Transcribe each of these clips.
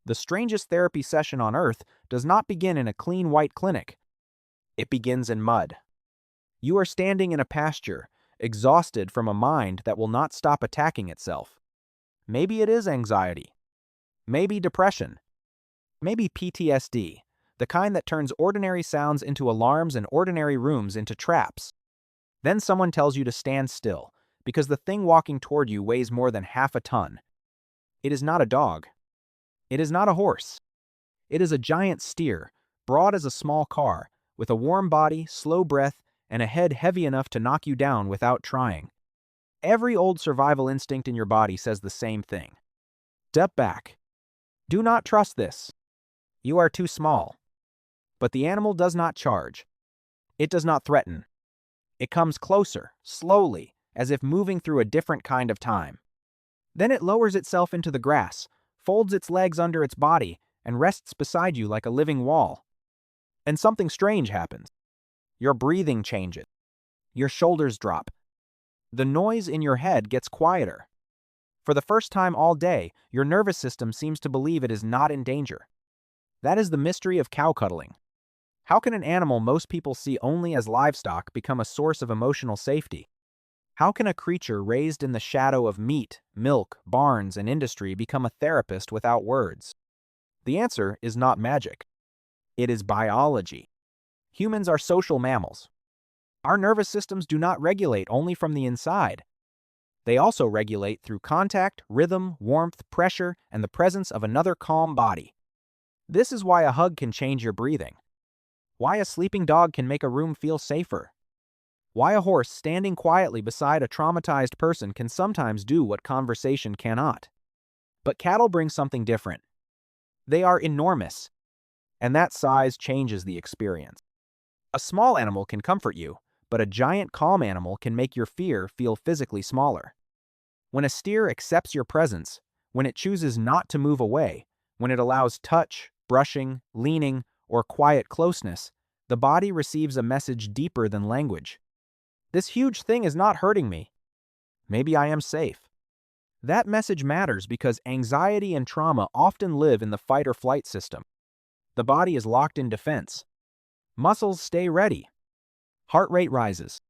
The strangest therapy session on earth does not begin in a clean white clinic. It begins in mud. You are standing in a pasture, exhausted from a mind that will not stop attacking itself. Maybe it is anxiety. Maybe depression. Maybe PTSD, the kind that turns ordinary sounds into alarms and ordinary rooms into traps. Then someone tells you to stand still, because the thing walking toward you weighs more than half a ton. It is not a dog. It is not a horse. It is a giant steer, broad as a small car, with a warm body, slow breath, and a head heavy enough to knock you down without trying. Every old survival instinct in your body says the same thing. Step back. Do not trust this. You are too small. But the animal does not charge. It does not threaten. It comes closer, slowly, as if moving through a different kind of time. Then it lowers itself into the grass, folds its legs under its body, and rests beside you like a living wall. And something strange happens. Your breathing changes. Your shoulders drop. The noise in your head gets quieter. For the first time all day, your nervous system seems to believe it is not in danger. That is the mystery of cow cuddling. How can an animal most people see only as livestock become a source of emotional safety? How can a creature raised in the shadow of meat, milk, barns, and industry become a therapist without words? The answer is not magic. It is biology. Humans are social mammals. Our nervous systems do not regulate only from the inside. They also regulate through contact, rhythm, warmth, pressure, and the presence of another calm body. This is why a hug can change your breathing. Why a sleeping dog can make a room feel safer. Why a horse standing quietly beside a traumatized person can sometimes do what conversation cannot. But cattle bring something different. They are enormous, and that size changes the experience. A small animal can comfort you, but a giant calm animal can make your fear feel physically smaller. When a steer accepts your presence, when it chooses not to move away, when it allows touch, brushing, leaning, or quiet closeness, the body receives a message deeper than language. This huge thing is not hurting me. Maybe I am safe. That message matters because anxiety and trauma often live in the fight or flight system. The body is locked in defense. Muscles stay ready. Heart rate rises.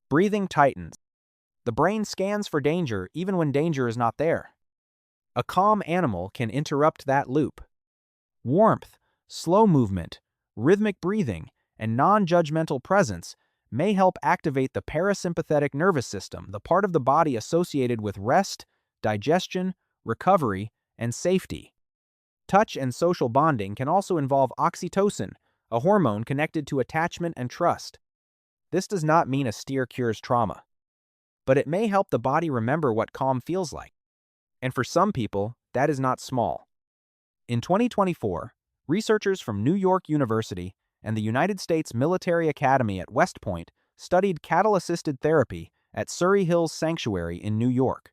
Breathing tightens. The brain scans for danger even when danger is not there. A calm animal can interrupt that loop. Warmth, slow movement, rhythmic breathing, and non-judgmental presence may help activate the parasympathetic nervous system, the part of the body associated with rest, digestion, recovery, and safety. Touch and social bonding can also involve oxytocin, a hormone connected to attachment and trust. This does not mean a steer cures trauma, but it may help the body remember what calm feels like. And for some people, that is not small. In 2024, researchers from New York University and the United States Military Academy at West Point studied cattle-assisted therapy at Surrey Hills Sanctuary in New York.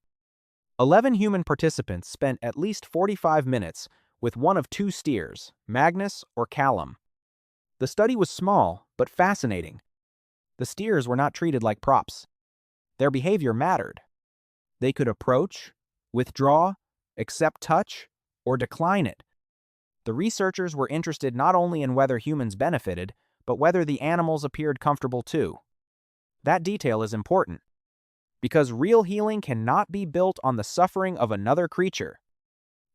11 human participants spent at least 45 minutes with one of two steers, Magnus or Callum. The study was small, but fascinating. The steers were not treated like props. Their behavior mattered. They could approach, withdraw, accept touch, or decline it. The researchers were interested not only in whether humans benefited, but whether the animals appeared comfortable too. That detail is important, because real healing cannot be built on the suffering of another creature.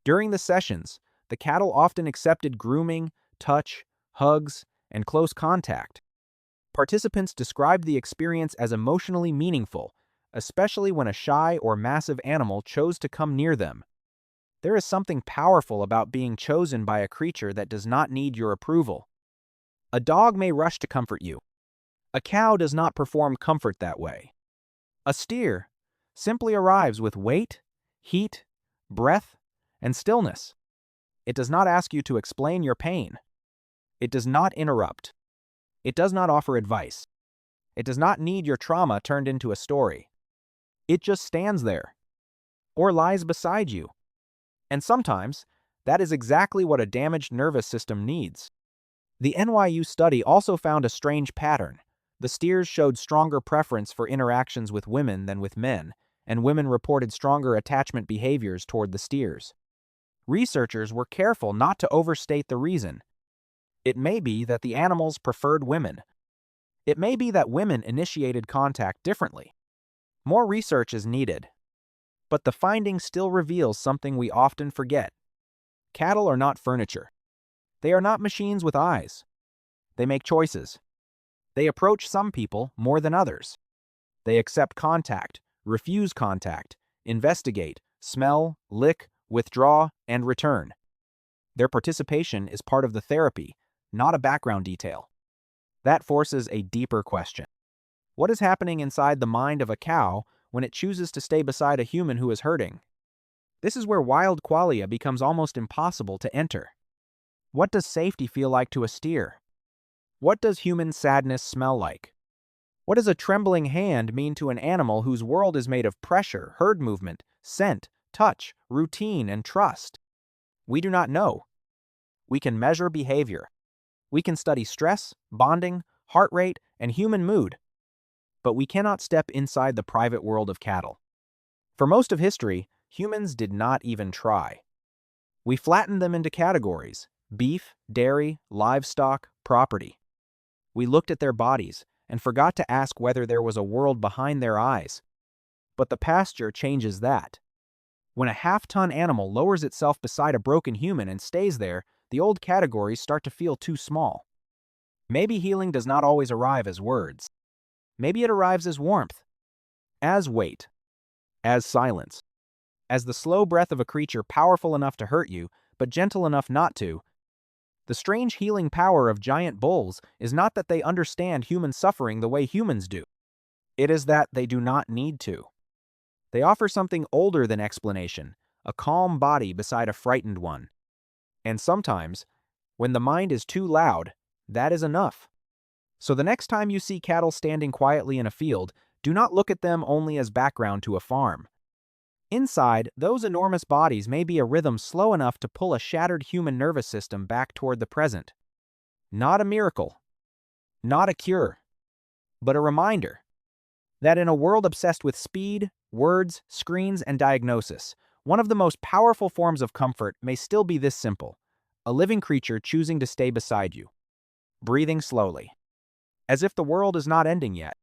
During the sessions, the cattle often accepted grooming, touch, hugs, and close contact. Participants described the experience as emotionally meaningful, especially when a shy or massive animal chose to come near them. There is something powerful about being chosen by a creature that does not need your approval. A dog may rush to comfort you. A cow does not perform comfort that way. A steer simply arrives with weight, heat, breath, and stillness. It does not ask you to explain your pain. It does not interrupt. It does not offer advice. It does not need your trauma turned into a story. It just stands there, or lies beside you. And sometimes, that is exactly what a damaged nervous system needs. The NYU study also found a strange pattern. The steers showed stronger preference for interactions with women than with men, and women reported stronger attachment behaviors toward the steers. Researchers were careful not to overstate the reason. It may be that the animals preferred women. It may be that women initiated contact differently. More research is needed. But the finding still reveals something we often forget. Cattle are not furniture. They are not machines with eyes. They make choices. They approach some people more than others. They accept contact, refuse contact, investigate, smell, lick, withdraw, and return. Their participation is part of the therapy, not a background detail. That forces a deeper question. What is happening inside the mind of a cow when it chooses to stay beside a human who is hurting? This is where wild qualia becomes almost impossible to enter. What does safety feel like to a steer? What does human sadness smell like? What does a trembling hand mean to an animal whose world is made of pressure, herd movement, scent, touch, routine, and trust? We do not know. We can measure behavior. We can study stress, bonding, heart rate, and human mood. But we cannot step inside the private world of cattle. For most of history, humans did not even try. We flattened them into categories: beef, dairy, livestock, property. We looked at their bodies and forgot to ask whether there was a world behind their eyes. But the pasture changes that. When a half-ton animal lowers itself beside a broken human and stays there, the old categories start to feel too small. Maybe healing does not always arrive as words. Maybe it arrives as warmth, as weight, as silence, as the slow breath of a creature powerful enough to hurt you, but gentle enough not to. The strange healing power of giant bulls is not that they understand human suffering the way humans do. It is that they do not need to. They offer something older than explanation, a calm body beside a frightened one. And sometimes, when the mind is too loud, that is enough. So the next time you see cattle standing quietly in a field, do not look at them only as background to a farm. Inside, those enormous bodies may be a rhythm slow enough to pull a shattered human nervous system back toward the present. Not a miracle, not a cure, but a reminder that in a world obsessed with speed, words, screens, and diagnosis, one of the most powerful forms of comfort may still be this simple: a living creature choosing to stay beside you, breathing slowly, as if the world is not ending yet.